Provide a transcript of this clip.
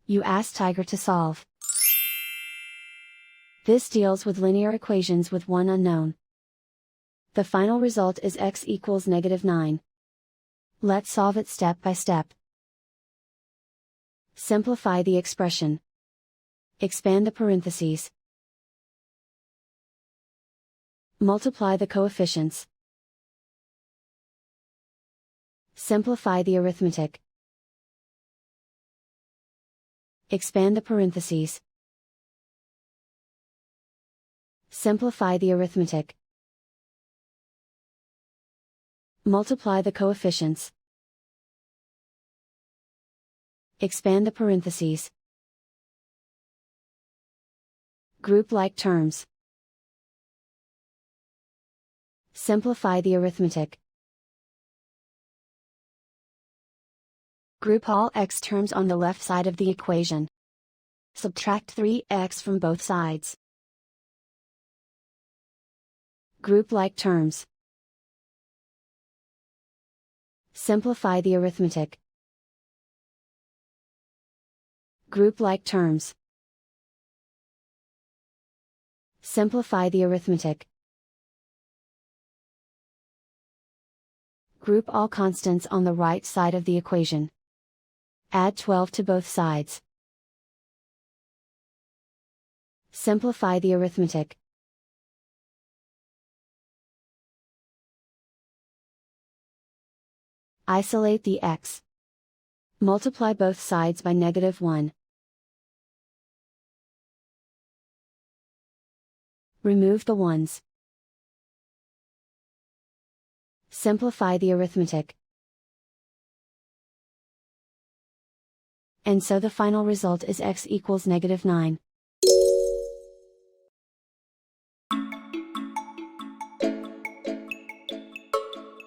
You ask Tiger to solve. This deals with linear equations with one unknown. The final result is x equals -9. Let's solve it step by step. Simplify the expression. Expand the parentheses. Multiply the coefficients. Simplify the arithmetic. Expand the parentheses. Simplify the arithmetic. Multiply the coefficients. Expand the parentheses. Group like terms. Simplify the arithmetic. Group all x terms on the left side of the equation. Subtract 3x from both sides. Group like terms. Simplify the arithmetic. Group like terms. Simplify the arithmetic. Group all constants on the right side of the equation. Add 12 to both sides. Simplify the arithmetic. Isolate the x. Multiply both sides by -1. Remove the ones. Simplify the arithmetic. And so the final result is x equals -9.